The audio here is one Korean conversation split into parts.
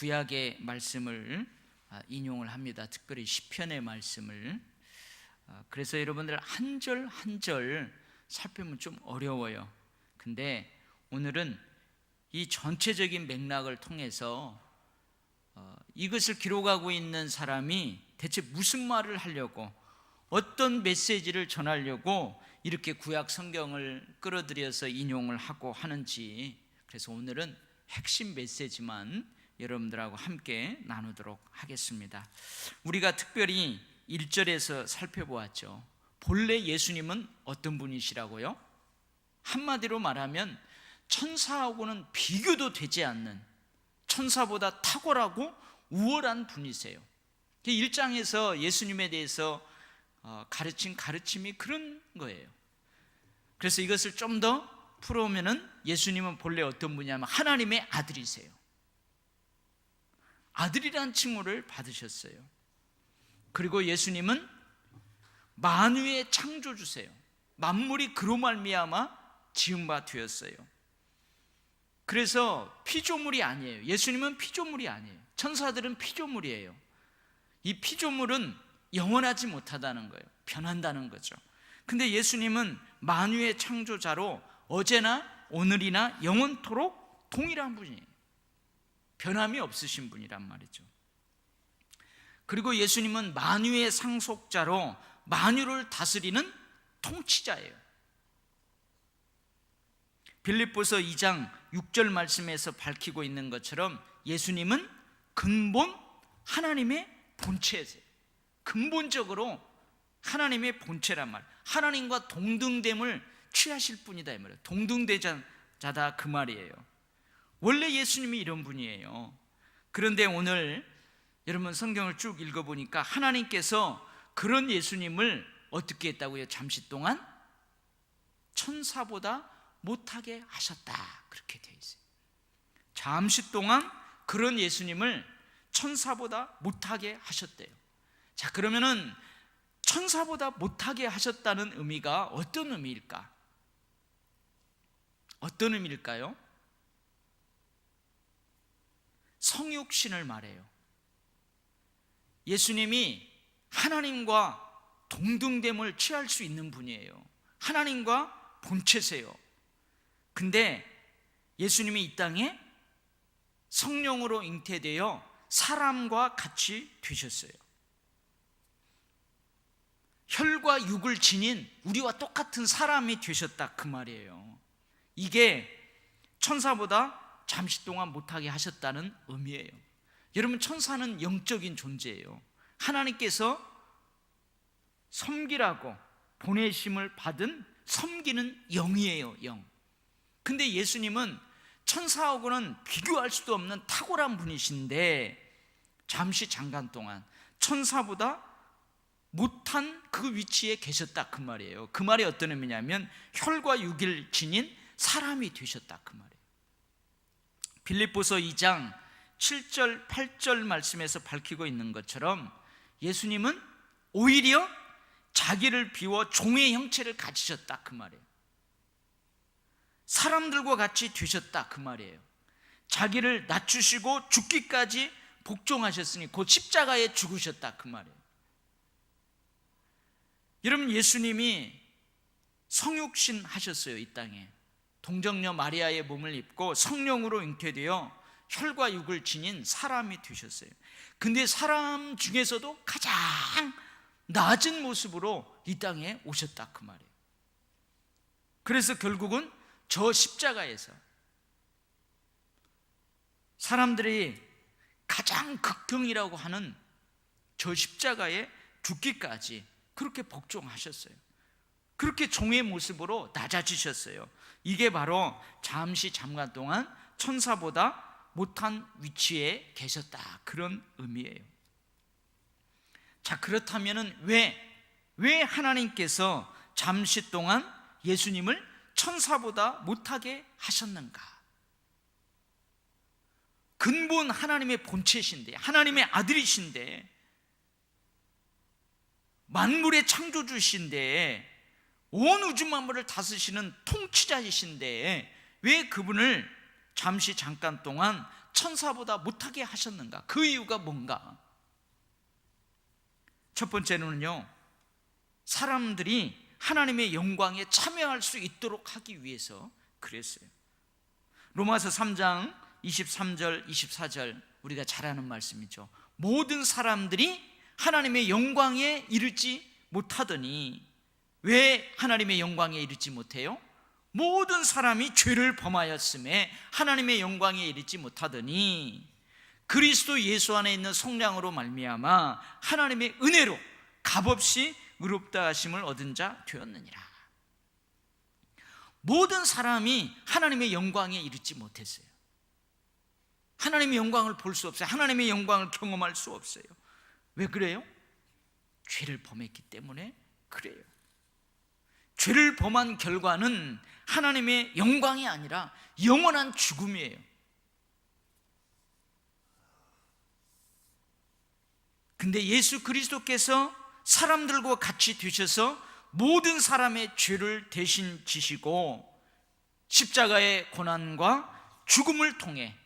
구약의 말씀을 인용을 합니다. 특별히 시편의 말씀을. 그래서 여러분들 한 절 한 절 살펴보면 좀 어려워요. 근데 오늘은 이 전체적인 맥락을 통해서 이것을 기록하고 있는 사람이 대체 무슨 말을 하려고, 어떤 메시지를 전하려고 이렇게 구약 성경을 끌어들여서 인용을 하고 하는지, 그래서 오늘은 핵심 메시지만 여러분들하고 함께 나누도록 하겠습니다. 우리가 특별히 1절에서 살펴보았죠. 본래 예수님은 어떤 분이시라고요? 한마디로 말하면 천사하고는 비교도 되지 않는, 천사보다 탁월하고 우월한 분이세요. 1장에서 예수님에 대해서 가르친 가르침이 그런 거예요. 그래서 이것을 좀 더 풀어오면은 예수님은 본래 어떤 분이냐면 하나님의 아들이세요. 아들이란 칭호를 받으셨어요. 그리고 예수님은 만유의 창조주세요. 만물이 그로 말미암아 지은 바 되었어요. 그래서 피조물이 아니에요. 예수님은 피조물이 아니에요. 천사들은 피조물이에요. 이 피조물은 영원하지 못하다는 거예요. 변한다는 거죠. 근데 예수님은 만유의 창조자로 어제나 오늘이나 영원토록 동일한 분이에요. 변함이 없으신 분이란 말이죠. 그리고 예수님은 만유의 상속자로 만유를 다스리는 통치자예요. 빌립보서 2장 6절 말씀에서 밝히고 있는 것처럼 예수님은 근본 하나님의 본체세요. 근본적으로 하나님의 본체란 말, 하나님과 동등됨을 취하실 분이다 이 말이에요. 동등대자다 그 말이에요. 원래 예수님이 이런 분이에요. 그런데 오늘 여러분 성경을 쭉 읽어보니까 하나님께서 그런 예수님을 어떻게 했다고요? 잠시 동안 천사보다 못하게 하셨다, 그렇게 되어 있어요. 잠시 동안 그런 예수님을 천사보다 못하게 하셨대요. 자, 그러면은 천사보다 못하게 하셨다는 의미가 어떤 의미일까? 어떤 의미일까요? 성육신을 말해요. 예수님이 하나님과 동등됨을 취할 수 있는 분이에요. 하나님과 본체세요. 근데 예수님이 이 땅에 성령으로 잉태되어 사람과 같이 되셨어요. 혈과 육을 지닌 우리와 똑같은 사람이 되셨다 그 말이에요. 이게 천사보다 잠시 동안 못하게 하셨다는 의미예요. 여러분, 천사는 영적인 존재예요. 하나님께서 섬기라고 보내심을 받은 섬기는 영이에요, 영. 근데 예수님은 천사하고는 비교할 수도 없는 탁월한 분이신데 잠깐 동안 천사보다 못한 그 위치에 계셨다 그 말이에요. 그 말이 어떤 의미냐면 혈과 육을 지닌 사람이 되셨다 그 말이에요. 빌립보서 2장 7절 8절 말씀에서 밝히고 있는 것처럼 예수님은 오히려 자기를 비워 종의 형체를 가지셨다 그 말이에요. 사람들과 같이 되셨다 그 말이에요. 자기를 낮추시고 죽기까지 복종하셨으니 곧 십자가에 죽으셨다 그 말이에요. 여러분, 예수님이 성육신 하셨어요. 이 땅에 동정녀 마리아의 몸을 입고 성령으로 잉태되어 혈과 육을 지닌 사람이 되셨어요. 근데 사람 중에서도 가장 낮은 모습으로 이 땅에 오셨다 그 말이에요. 그래서 결국은 저 십자가에서 사람들이 가장 극경이라고 하는 저 십자가에 죽기까지 그렇게 복종하셨어요. 그렇게 종의 모습으로 낮아지셨어요. 이게 바로 잠깐 동안 천사보다 못한 위치에 계셨다, 그런 의미예요. 자, 그렇다면 왜 하나님께서 잠시 동안 예수님을 천사보다 못하게 하셨는가? 근본 하나님의 본체신데, 하나님의 아들이신데, 만물의 창조주신데, 온 우주 만물을 다스리시는 통치자이신데 왜 그분을 잠깐 동안 천사보다 못하게 하셨는가? 그 이유가 뭔가? 첫 번째는요, 사람들이 하나님의 영광에 참여할 수 있도록 하기 위해서 그랬어요. 로마서 3장 23절 24절 우리가 잘 아는 말씀이죠. 모든 사람들이 하나님의 영광에 이르지 못하더니, 왜 하나님의 영광에 이르지 못해요? 모든 사람이 죄를 범하였음에 하나님의 영광에 이르지 못하더니 그리스도 예수 안에 있는 성령으로 말미암아 하나님의 은혜로 값없이 의롭다 하심을 얻은 자 되었느니라. 모든 사람이 하나님의 영광에 이르지 못했어요. 하나님의 영광을 볼 수 없어요. 하나님의 영광을 경험할 수 없어요. 왜 그래요? 죄를 범했기 때문에 그래요. 죄를 범한 결과는 하나님의 영광이 아니라 영원한 죽음이에요. 근데 예수 그리스도께서 사람들과 같이 되셔서 모든 사람의 죄를 대신 지시고 십자가의 고난과 죽음을 통해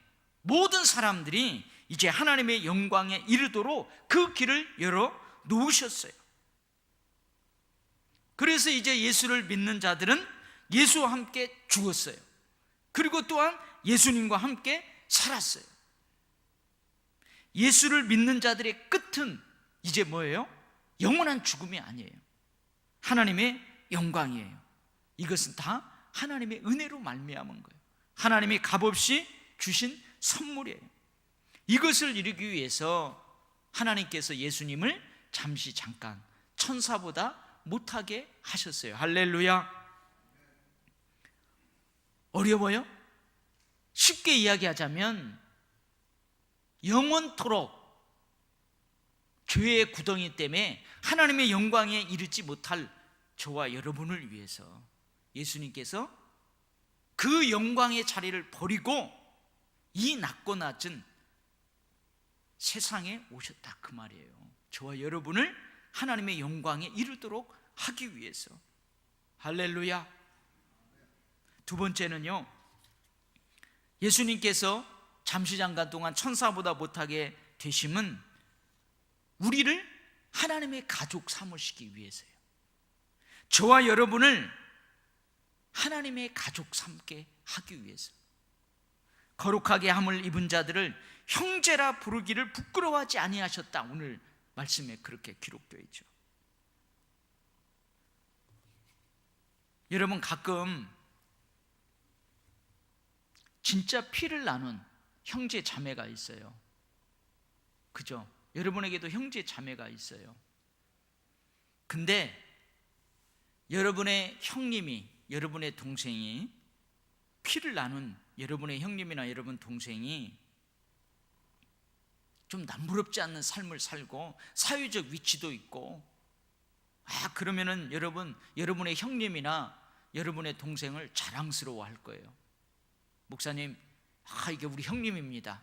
모든 사람들이 이제 하나님의 영광에 이르도록 그 길을 열어 놓으셨어요. 그래서 이제 예수를 믿는 자들은 예수와 함께 죽었어요. 그리고 또한 예수님과 함께 살았어요. 예수를 믿는 자들의 끝은 이제 뭐예요? 영원한 죽음이 아니에요. 하나님의 영광이에요. 이것은 다 하나님의 은혜로 말미암은 거예요. 하나님이 값없이 주신 선물이에요. 이것을 이루기 위해서 하나님께서 예수님을 잠깐 천사보다 못하게 하셨어요. 할렐루야. 어려워요? 쉽게 이야기하자면 영원토록 죄의 구덩이 때문에 하나님의 영광에 이르지 못할 저와 여러분을 위해서 예수님께서 그 영광의 자리를 버리고 이 낮고 낮은 세상에 오셨다, 그 말이에요. 저와 여러분을 하나님의 영광에 이르도록 하기 위해서. 할렐루야. 두 번째는요, 예수님께서 잠깐 동안 천사보다 못하게 되심은 우리를 하나님의 가족 삼으시기 위해서요. 저와 여러분을 하나님의 가족 삼게 하기 위해서. 거룩하게 함을 입은 자들을 형제라 부르기를 부끄러워하지 아니하셨다, 오늘 말씀에 그렇게 기록되어 있죠. 여러분, 가끔 진짜 피를 나눈 형제 자매가 있어요. 그죠? 여러분에게도 형제 자매가 있어요. 근데 여러분의 형님이, 여러분의 동생이, 피를 나눈 여러분의 형님이나 여러분 동생이 좀 남부럽지 않는 삶을 살고 사회적 위치도 있고, 그러면은 여러분의 형님이나 여러분의 동생을 자랑스러워 할 거예요. 목사님, 이게 우리 형님입니다.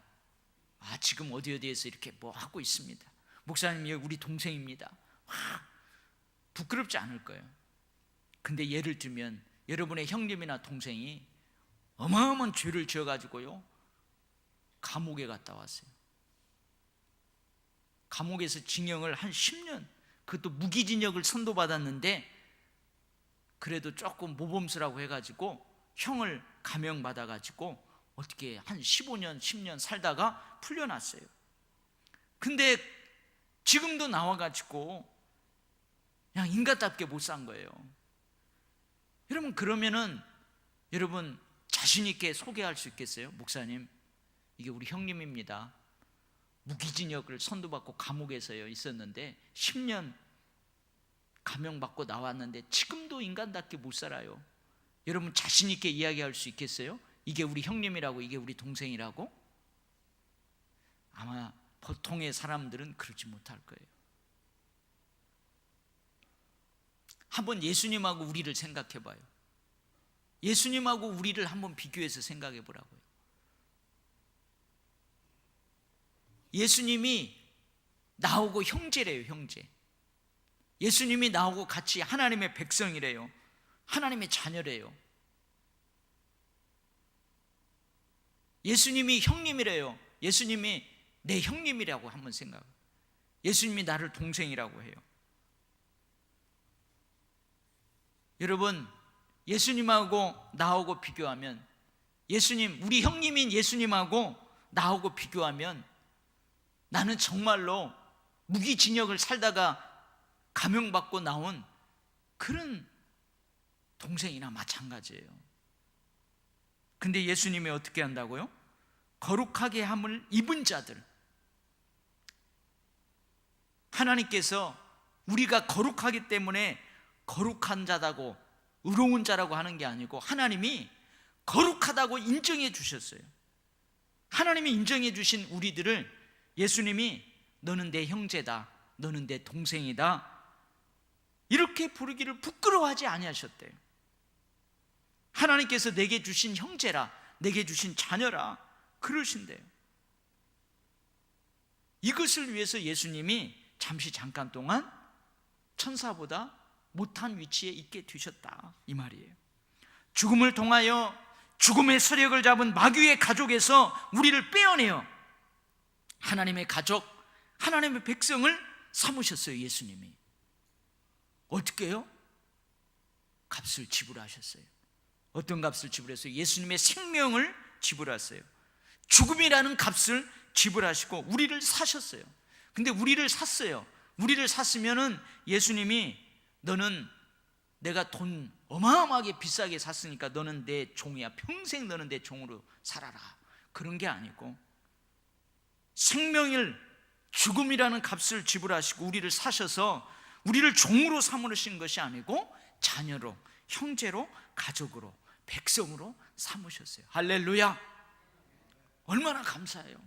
지금 어디에서 이렇게 뭐 하고 있습니다. 목사님, 이게 우리 동생입니다. 부끄럽지 않을 거예요. 근데 예를 들면 여러분의 형님이나 동생이 어마어마한 죄를 지어가지고요, 감옥에 갔다 왔어요. 감옥에서 징역을 한 10년, 그것도 무기징역을 선고받았는데 그래도 조금 모범수라고 해가지고 형을 감형받아가지고 어떻게 한 15년 10년 살다가 풀려났어요. 근데 지금도 나와가지고 그냥 인간답게 못 산 거예요. 여러분, 그러면은 여러분 자신 있게 소개할 수 있겠어요? 목사님, 이게 우리 형님입니다. 무기징역을 선고받고 감옥에서요 있었는데 10년 감형받고 나왔는데 지금도 인간답게 못 살아요. 여러분 자신 있게 이야기할 수 있겠어요? 이게 우리 형님이라고, 이게 우리 동생이라고? 아마 보통의 사람들은 그러지 못할 거예요. 한번 예수님하고 우리를 생각해 봐요. 예수님하고 우리를 한번 비교해서 생각해 보라고요. 예수님이 나오고 형제래요, 형제. 예수님이 나오고 같이 하나님의 백성이래요. 하나님의 자녀래요. 예수님이 형님이래요. 예수님이 내 형님이라고 한번 생각. 예수님이 나를 동생이라고 해요. 여러분, 예수님하고 나하고 비교하면, 예수님, 우리 형님인 예수님하고 나하고 비교하면 나는 정말로 무기징역을 살다가 감형받고 나온 그런 동생이나 마찬가지예요. 근데 예수님이 어떻게 한다고요? 거룩하게 함을 입은 자들, 하나님께서 우리가 거룩하기 때문에 거룩한 자다고 의로운 자라고 하는 게 아니고 하나님이 거룩하다고 인정해 주셨어요. 하나님이 인정해 주신 우리들을 예수님이 너는 내 형제다, 너는 내 동생이다, 이렇게 부르기를 부끄러워하지 아니하셨대요. 하나님께서 내게 주신 형제라, 내게 주신 자녀라 그러신대요. 이것을 위해서 예수님이 잠깐 동안 천사보다 못한 위치에 있게 되셨다 이 말이에요. 죽음을 통하여 죽음의 세력을 잡은 마귀의 가족에서 우리를 빼어내어 하나님의 가족, 하나님의 백성을 삼으셨어요. 예수님이 어떻게 해요? 값을 지불하셨어요. 어떤 값을 지불했어요? 예수님의 생명을 지불하셨어요. 죽음이라는 값을 지불하시고 우리를 사셨어요. 근데 우리를 샀어요. 우리를 샀으면은 예수님이 너는 내가 돈 어마어마하게 비싸게 샀으니까 너는 내 종이야, 평생 너는 내 종으로 살아라, 그런 게 아니고 생명을, 죽음이라는 값을 지불하시고 우리를 사셔서 우리를 종으로 삼으신 것이 아니고 자녀로, 형제로, 가족으로, 백성으로 삼으셨어요. 할렐루야. 얼마나 감사해요.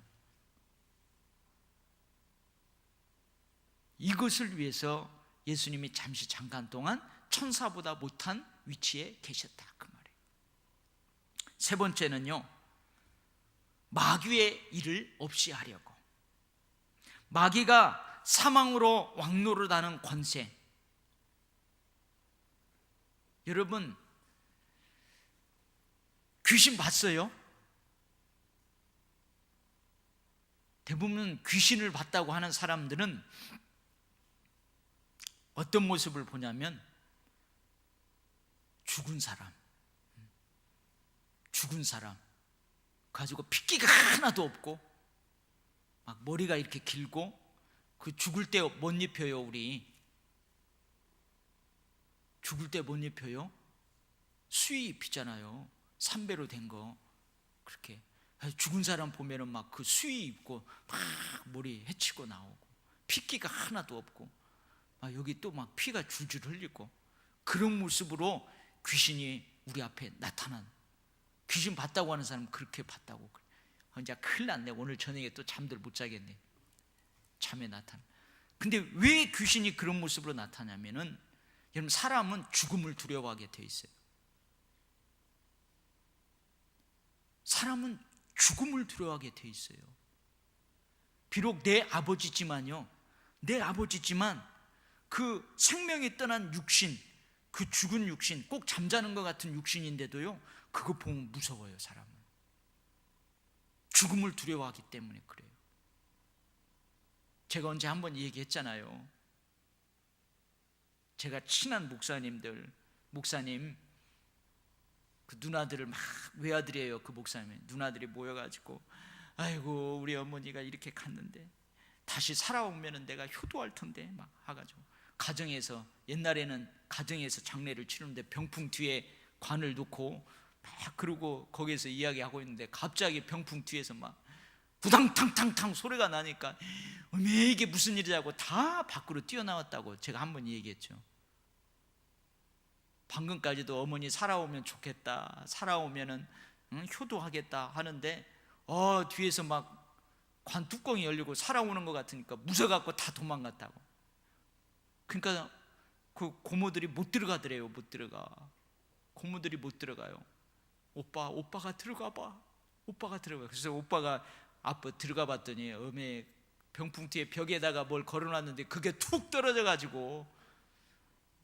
이것을 위해서 예수님이 잠깐 동안 천사보다 못한 위치에 계셨다 그 말이에요. 세 번째는요, 마귀의 일을 없이 하려고. 마귀가 사망으로 왕노릇하는 권세. 여러분, 귀신 봤어요? 대부분 귀신을 봤다고 하는 사람들은 어떤 모습을 보냐면 죽은 사람 가지고 핏기가 하나도 없고 막 머리가 이렇게 길고, 그 죽을 때 못 입혀요. 우리 죽을 때 못 입혀요. 수의 입히잖아요. 삼배로 된 거. 그렇게 죽은 사람 보면은 막 그 수의 입고 막 머리 해치고 나오고 핏기가 하나도 없고 막 여기 또 막 피가 줄줄 흘리고, 그런 모습으로 귀신이 우리 앞에 나타난, 귀신 봤다고 하는 사람은 그렇게 봤다고. 이제 큰일 났네. 오늘 저녁에 또 잠들 못 자겠네. 잠에 나타나. 근데 왜 귀신이 그런 모습으로 나타나냐면은, 여러분, 사람은 죽음을 두려워하게 돼 있어요. 사람은 죽음을 두려워하게 돼 있어요. 비록 내 아버지지만 그 생명이 떠난 육신, 그 죽은 육신, 꼭 잠자는 것 같은 육신인데도요, 그거 보면 무서워요. 사람은 죽음을 두려워하기 때문에 그래요. 제가 언제 한번 얘기했잖아요. 제가 친한 목사님 그 누나들을 막, 외아들이에요. 그 목사님이 누나들이 모여가지고, 아이고 우리 어머니가 이렇게 갔는데 다시 살아오면은 내가 효도할 텐데 막 해가지고, 가정에서, 옛날에는 가정에서 장례를 치르는데 병풍 뒤에 관을 놓고 막 그러고 거기에서 이야기하고 있는데, 갑자기 병풍 뒤에서 막 구당탕탕탕 소리가 나니까 왜 이게 무슨 일이냐고 다 밖으로 뛰어나왔다고 제가 한번 얘기했죠. 방금까지도 어머니 살아오면 좋겠다, 살아오면은 효도하겠다 하는데 뒤에서 막 관 뚜껑이 열리고 살아오는 것 같으니까 무서워갖고 다 도망갔다고. 그러니까 그 고모들이 못 들어가더래요. 못 들어가. 고모들이 못 들어가요. 오빠가 들어가봐. 오빠가 들어가. 그래서 오빠가 앞에 들어가 봤더니 어메 병풍 뒤에 벽에다가 뭘 걸어놨는데 그게 툭 떨어져가지고.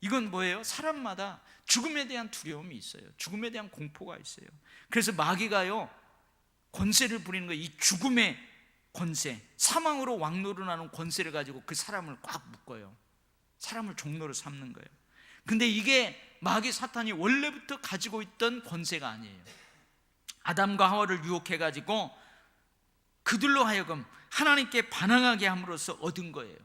이건 뭐예요? 사람마다 죽음에 대한 두려움이 있어요. 죽음에 대한 공포가 있어요. 그래서 마귀가요, 권세를 부리는 거예요. 이 죽음의 권세, 사망으로 왕노릇하는 권세를 가지고 그 사람을 꽉 묶어요. 사람을 종로로 삼는 거예요. 근데 이게 마귀 사탄이 원래부터 가지고 있던 권세가 아니에요. 아담과 하와를 유혹해가지고 그들로 하여금 하나님께 반항하게 함으로써 얻은 거예요.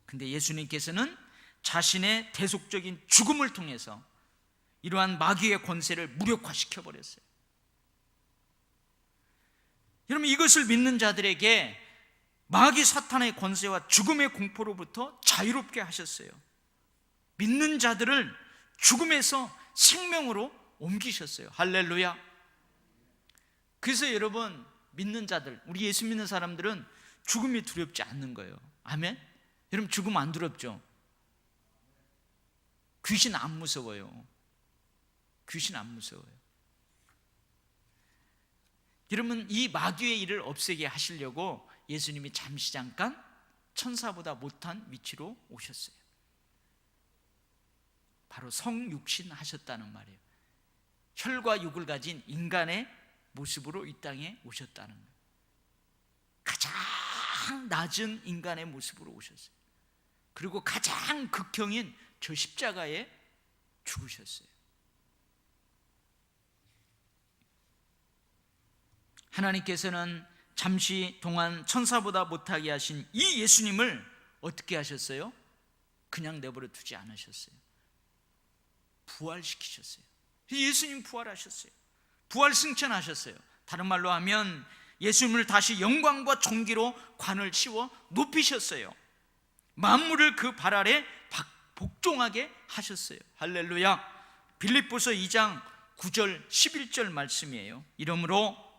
근데 예수님께서는 자신의 대속적인 죽음을 통해서 이러한 마귀의 권세를 무력화시켜 버렸어요. 여러분, 이것을 믿는 자들에게 마귀 사탄의 권세와 죽음의 공포로부터 자유롭게 하셨어요. 믿는 자들을 죽음에서 생명으로 옮기셨어요. 할렐루야. 그래서 여러분, 믿는 자들, 우리 예수 믿는 사람들은 죽음이 두렵지 않는 거예요. 아멘. 여러분, 죽음 안 두렵죠? 귀신 안 무서워요. 귀신 안 무서워요. 여러분, 이 마귀의 일을 없애게 하시려고 예수님이 잠시 잠깐 천사보다 못한 위치로 오셨어요. 바로 성육신 하셨다는 말이에요. 혈과 육을 가진 인간의 모습으로 이 땅에 오셨다는 거예요. 가장 낮은 인간의 모습으로 오셨어요. 그리고 가장 극형인 저 십자가에 죽으셨어요. 하나님께서는 잠시 동안 천사보다 못하게 하신 이 예수님을 어떻게 하셨어요? 그냥 내버려 두지 않으셨어요. 부활시키셨어요. 예수님 부활하셨어요. 부활 승천하셨어요. 다른 말로 하면 예수님을 다시 영광과 존귀로 관을 씌워 높이셨어요. 만물을 그 발 아래 복종하게 하셨어요. 할렐루야. 빌립보서 2장 9절 11절 말씀이에요. 이러므로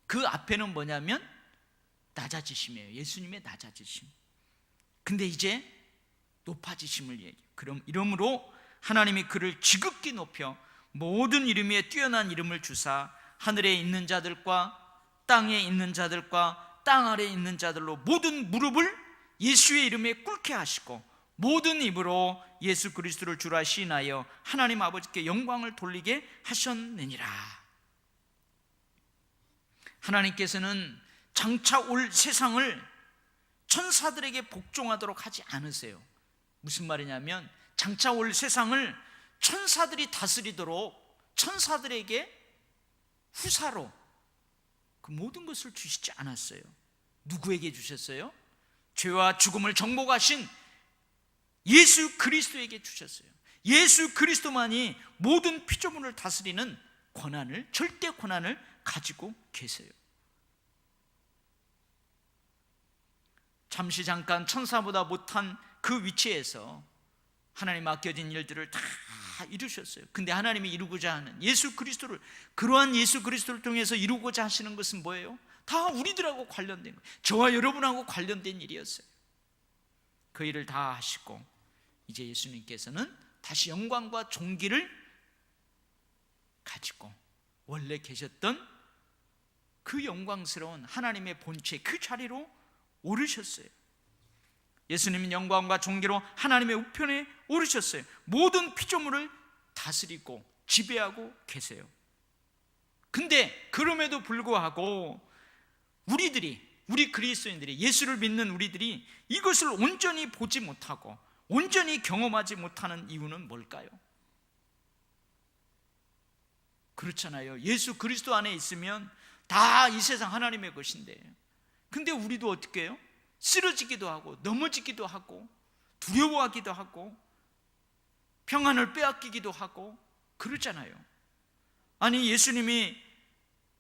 그 앞에는 뭐냐면 낮아지심이에요. 예수님의 낮아지심. 근데 이제 높아지심을 얘기해요. 그럼 이러므로 하나님이 그를 지극히 높여 모든 이름 위에 뛰어난 이름을 주사 하늘에 있는 자들과 땅에 있는 자들과 땅 아래에 있는 자들로 모든 무릎을 예수의 이름에 꿇게 하시고 모든 입으로 예수 그리스도를 주라 시인하여 하나님 아버지께 영광을 돌리게 하셨느니라. 하나님께서는 장차 올 세상을 천사들에게 복종하도록 하지 않으세요. 무슨 말이냐면 장차 올 세상을 천사들이 다스리도록 천사들에게 후사로 그 모든 것을 주시지 않았어요. 누구에게 주셨어요? 죄와 죽음을 정복하신 예수 그리스도에게 주셨어요. 예수 그리스도만이 모든 피조물을 다스리는 권한을, 절대 권한을 가지고 계세요. 잠시 잠깐 천사보다 못한 그 위치에서 하나님 맡겨진 일들을 다 이루셨어요. 근데 하나님이 이루고자 하는 예수 그리스도를, 그러한 예수 그리스도를 통해서 이루고자 하시는 것은 뭐예요? 다 우리들하고 관련된 거예요. 저와 여러분하고 관련된 일이었어요. 그 일을 다 하시고 이제 예수님께서는 다시 영광과 존귀를 가지고 원래 계셨던 그 영광스러운 하나님의 본체 그 자리로 오르셨어요. 예수님은 영광과 존귀로 하나님의 우편에 오르셨어요. 모든 피조물을 다스리고 지배하고 계세요. 근데 그럼에도 불구하고 우리 그리스도인들이, 예수를 믿는 우리들이 이것을 온전히 보지 못하고 온전히 경험하지 못하는 이유는 뭘까요? 그렇잖아요. 예수 그리스도 안에 있으면 다 이 세상 하나님의 것인데, 근데 우리도 어떻게 해요? 쓰러지기도 하고 넘어지기도 하고 두려워하기도 하고 평안을 빼앗기기도 하고 그러잖아요. 아니, 예수님이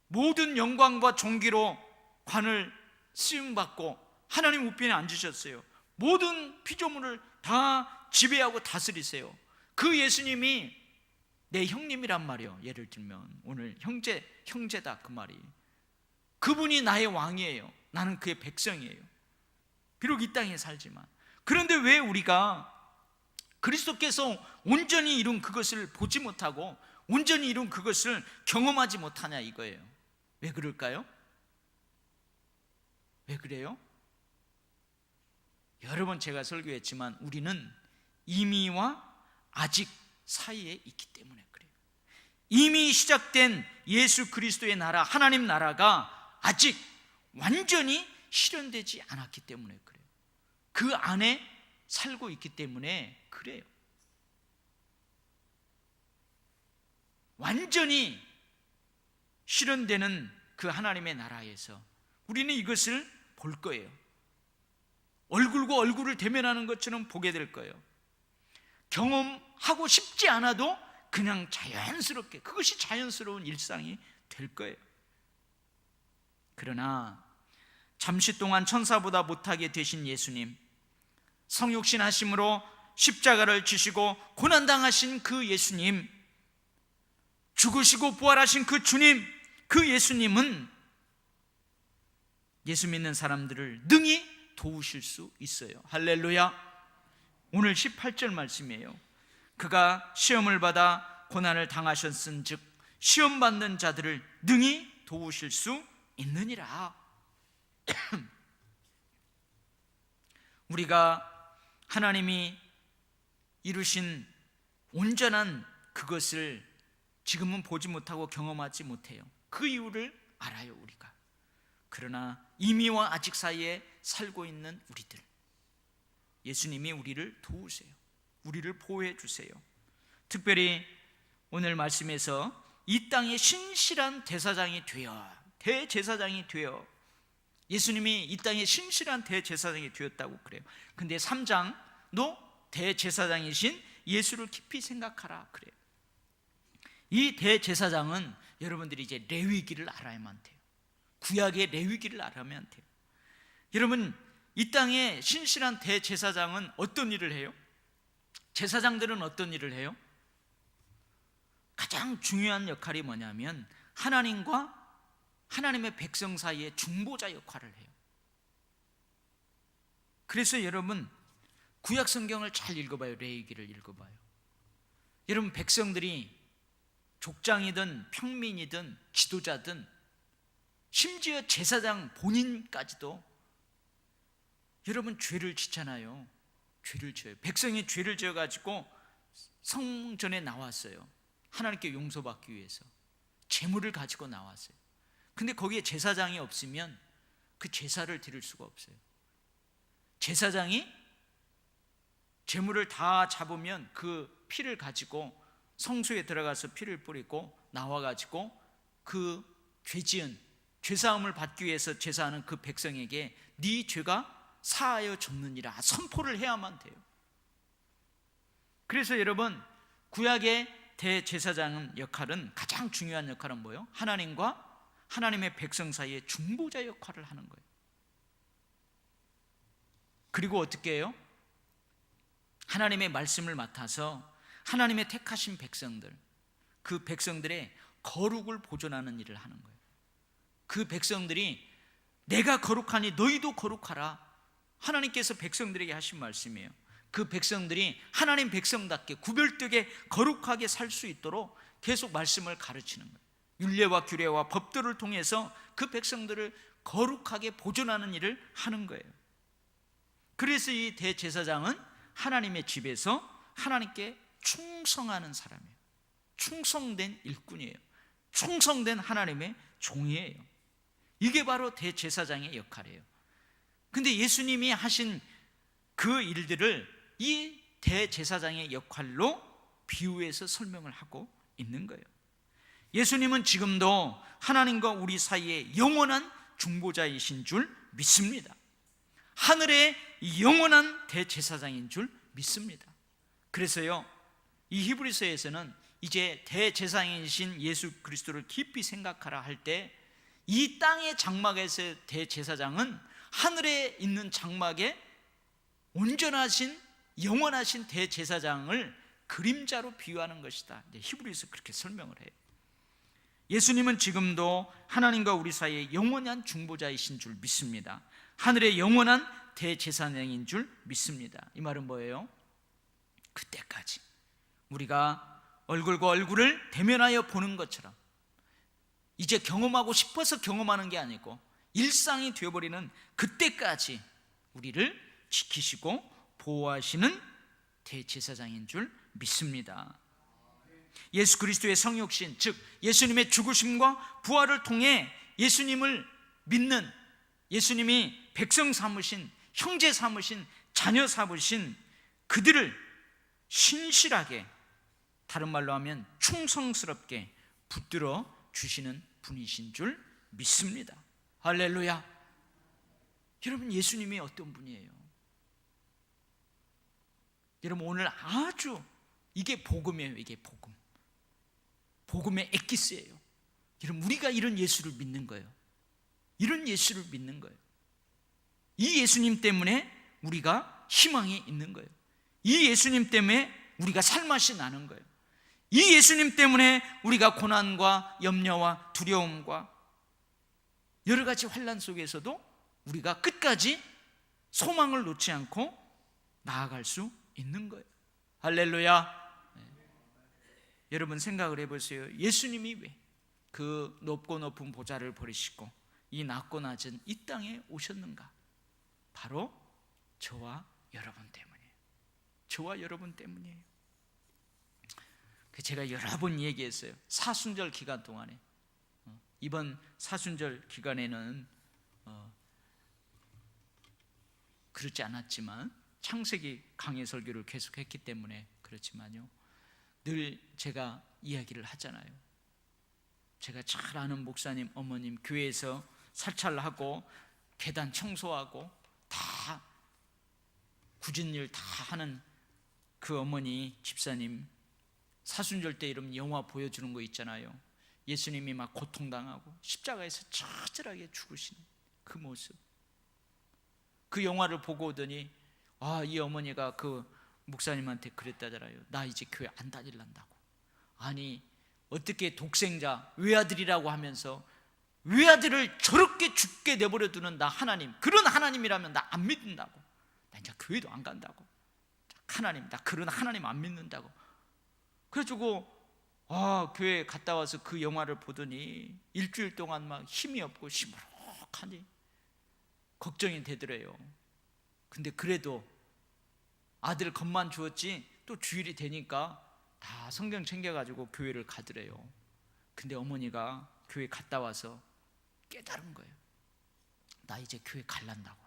모든 영광과 존귀로 관을 쓰임받고 하나님 우편에 앉으셨어요. 모든 피조물을 다 지배하고 다스리세요. 그 예수님이 내 형님이란 말이에요. 예를 들면 오늘 형제다 그 말이. 그분이 나의 왕이에요. 나는 그의 백성이에요. 비록 이 땅에 살지만. 그런데 왜 우리가 그리스도께서 온전히 이룬 그것을 보지 못하고 온전히 이룬 그것을 경험하지 못하냐 이거예요. 왜 그럴까요? 왜 그래요? 여러 번 제가 설교했지만 우리는 이미와 아직 사이에 있기 때문에 그래요. 이미 시작된 예수 그리스도의 나라, 하나님 나라가 아직 완전히 실현되지 않았기 때문에 그래요. 그 안에 살고 있기 때문에 그래요. 완전히 실현되는 그 하나님의 나라에서 우리는 이것을 볼 거예요. 얼굴과 얼굴을 대면하는 것처럼 보게 될 거예요. 경험하고 싶지 않아도 그냥 자연스럽게, 그것이 자연스러운 일상이 될 거예요. 그러나 잠시 동안 천사보다 못하게 되신 예수님, 성육신 하심으로 십자가를 지시고 고난당하신 그 예수님, 죽으시고 부활하신 그 주님, 그 예수님은 예수 믿는 사람들을 능히 도우실 수 있어요. 할렐루야. 오늘 18절 말씀이에요. 그가 시험을 받아 고난을 당하셨은즉 시험 받는 자들을 능히 도우실 수 있느니라. 우리가 하나님이 이루신 온전한 그것을 지금은 보지 못하고 경험하지 못해요. 그 이유를 알아요, 우리가. 그러나 이미와 아직 사이에 살고 있는 우리들, 예수님이 우리를 도우세요. 우리를 보호해 주세요. 특별히 오늘 말씀에서 이 땅의 신실한 대제사장이 되어 예수님이 이 땅의 신실한 대제사장이 되었다고 그래요. 근데 3장 너 대제사장이신 예수를 깊이 생각하라 그래요. 이 대제사장은 여러분들이 이제 레위기를 알아야만 돼요. 구약의 레위기를 알아야만 돼요. 여러분, 이 땅의 신실한 대제사장은 어떤 일을 해요? 제사장들은 어떤 일을 해요? 가장 중요한 역할이 뭐냐면 하나님과 하나님의 백성 사이의 중보자 역할을 해요. 그래서 여러분, 구약 성경을 잘 읽어봐요. 레위기를 읽어봐요. 여러분, 백성들이 족장이든 평민이든 지도자든 심지어 제사장 본인까지도 여러분 죄를 짓잖아요. 죄를 지어요. 백성이 죄를 지어가지고 성전에 나왔어요. 하나님께 용서받기 위해서 제물을 가지고 나왔어요. 근데 거기에 제사장이 없으면 그 제사를 드릴 수가 없어요. 제사장이 제물을 다 잡으면 그 피를 가지고 성소에 들어가서 피를 뿌리고 나와가지고 그 죄지은 죄사함을 받기 위해서 제사하는 그 백성에게 네 죄가 사하여 줬느니라 선포를 해야만 돼요. 그래서 여러분, 구약의 대제사장 역할은, 가장 중요한 역할은 뭐예요? 하나님과 하나님의 백성 사이의 중보자 역할을 하는 거예요. 그리고 어떻게 해요? 하나님의 말씀을 맡아서 하나님의 택하신 백성들, 그 백성들의 거룩을 보존하는 일을 하는 거예요. 그 백성들이 내가 거룩하니 너희도 거룩하라, 하나님께서 백성들에게 하신 말씀이에요. 그 백성들이 하나님 백성답게 구별되게 거룩하게 살 수 있도록 계속 말씀을 가르치는 거예요. 율례와 규례와 법도를 통해서 그 백성들을 거룩하게 보존하는 일을 하는 거예요. 그래서 이 대제사장은 하나님의 집에서 하나님께 충성하는 사람이에요. 충성된 일꾼이에요. 충성된 하나님의 종이에요. 이게 바로 대제사장의 역할이에요. 근데 예수님이 하신 그 일들을 이 대제사장의 역할로 비유해서 설명을 하고 있는 거예요. 예수님은 지금도 하나님과 우리 사이에 영원한 중보자이신 줄 믿습니다. 하늘의 영원한 대제사장인 줄 믿습니다. 그래서요, 이 히브리서에서는 이제 대제사장이신 예수 그리스도를 깊이 생각하라 할 때 이 땅의 장막에서의 대제사장은 하늘에 있는 장막에 온전하신 영원하신 대제사장을 그림자로 비유하는 것이다. 히브리서 그렇게 설명을 해요. 예수님은 지금도 하나님과 우리 사이에 영원한 중보자이신 줄 믿습니다. 하늘의 영원한 대제사장인 줄 믿습니다. 이 말은 뭐예요? 그때까지 우리가 얼굴과 얼굴을 대면하여 보는 것처럼 이제 경험하고 싶어서 경험하는 게 아니고 일상이 되어버리는 그때까지 우리를 지키시고 보호하시는 대제사장인 줄 믿습니다. 예수 그리스도의 성육신, 즉 예수님의 죽으심과 부활을 통해 예수님을 믿는, 예수님이 백성 삼으신, 형제 삼으신, 자녀 삼으신 그들을 신실하게, 다른 말로 하면 충성스럽게 붙들어 주시는 분이신 줄 믿습니다. 할렐루야. 여러분, 예수님이 어떤 분이에요? 여러분, 오늘 아주 이게 복음이에요. 이게 복음, 복음의 엑기스예요. 여러분, 우리가 이런 예수를 믿는 거예요. 이런 예수를 믿는 거예요. 이 예수님 때문에 우리가 희망이 있는 거예요. 이 예수님 때문에 우리가 살맛이 나는 거예요. 이 예수님 때문에 우리가 고난과 염려와 두려움과 여러 가지 환난 속에서도 우리가 끝까지 소망을 놓지 않고 나아갈 수 있는 거예요. 할렐루야. 여러분, 생각을 해보세요. 예수님이 왜 그 높고 높은 보좌를 버리시고 이 낮고 낮은 이 땅에 오셨는가? 바로 저와 여러분 때문이에요. 저와 여러분 때문이에요. 제가 여러 번 얘기했어요. 사순절 기간 동안에, 이번 사순절 기간에는 그렇지 않았지만 창세기 강해 설교를 계속했기 때문에 그렇지만요, 늘 제가 이야기를 하잖아요. 제가 잘 아는 목사님 어머님 교회에서 사찰하고 계단 청소하고 다 굳은 일 다 하는 그 어머니 집사님, 사순절 때 이런 영화 보여주는 거 있잖아요. 예수님이 막 고통당하고 십자가에서 처절하게 죽으신 그 모습, 그 영화를 보고 오더니 이 어머니가 그 목사님한테 그랬다잖아요. 나 이제 교회 안 다닐란다고. 아니, 어떻게 독생자 외아들이라고 하면서 외아들을 저렇게 죽게 내버려 두는 나 하나님, 그런 하나님이라면 나 안 믿는다고. 나 이제 교회도 안 간다고. 하나님, 나 그런 하나님 안 믿는다고. 그래가지고 교회 갔다 와서 그 영화를 보더니 일주일 동안 막 힘이 없고 시무룩하니 걱정이 되더래요. 근데 그래도 아들 겁만 주었지 또 주일이 되니까 다 성경 챙겨가지고 교회를 가더래요. 근데 어머니가 교회 갔다 와서 깨달은 거예요. 나 이제 교회 갈란다고.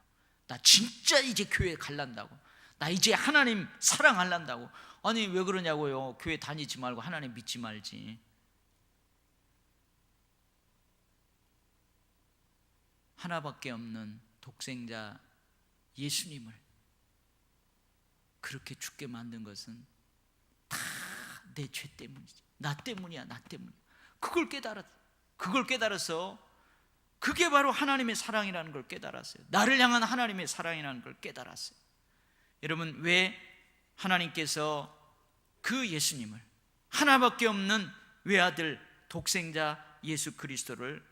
나 진짜 이제 교회 갈란다고. 나 이제 하나님 사랑할란다고. 아니, 왜 그러냐고요. 교회 다니지 말고 하나님 믿지 말지. 하나밖에 없는 독생자 예수님을 그렇게 죽게 만든 것은 다 내 죄 때문이지. 나 때문이야. 나 때문이야. 그걸 깨달아서 그게 바로 하나님의 사랑이라는 걸 깨달았어요. 나를 향한 하나님의 사랑이라는 걸 깨달았어요. 여러분, 왜 하나님께서 그 예수님을, 하나밖에 없는 외아들 독생자 예수 그리스도를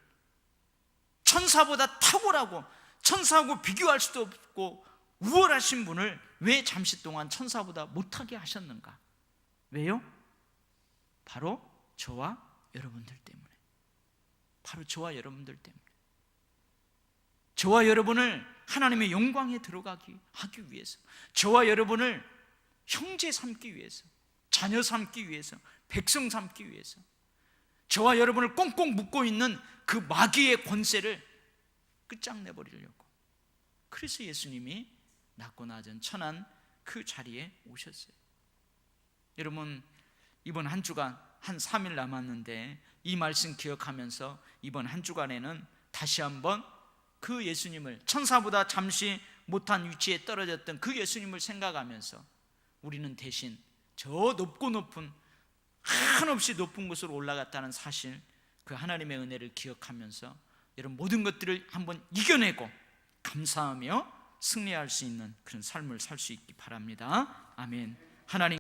천사보다 탁월하고 천사하고 비교할 수도 없고 우월하신 분을 왜 잠시 동안 천사보다 못하게 하셨는가? 왜요? 바로 저와 여러분들 때문에. 바로 저와 여러분들 때문에. 저와 여러분을 하나님의 영광에 들어가게 하기 위해서, 저와 여러분을 형제 삼기 위해서, 자녀 삼기 위해서, 백성 삼기 위해서, 저와 여러분을 꽁꽁 묶고 있는 그 마귀의 권세를 끝장내버리려고. 그래서 예수님이 낮고 낮은 천한 그 자리에 오셨어요. 여러분, 이번 한 주간 한 3일 남았는데 이 말씀 기억하면서 이번 한 주간에는 다시 한번 그 예수님을, 천사보다 잠시 못한 위치에 떨어졌던 그 예수님을 생각하면서 우리는 대신 저 높고 높은, 한없이 높은 곳으로 올라갔다는 사실, 그 하나님의 은혜를 기억하면서 여러분 모든 것들을 한번 이겨내고 감사하며 승리할 수 있는 그런 삶을 살 수 있기 바랍니다. 아멘. 하나님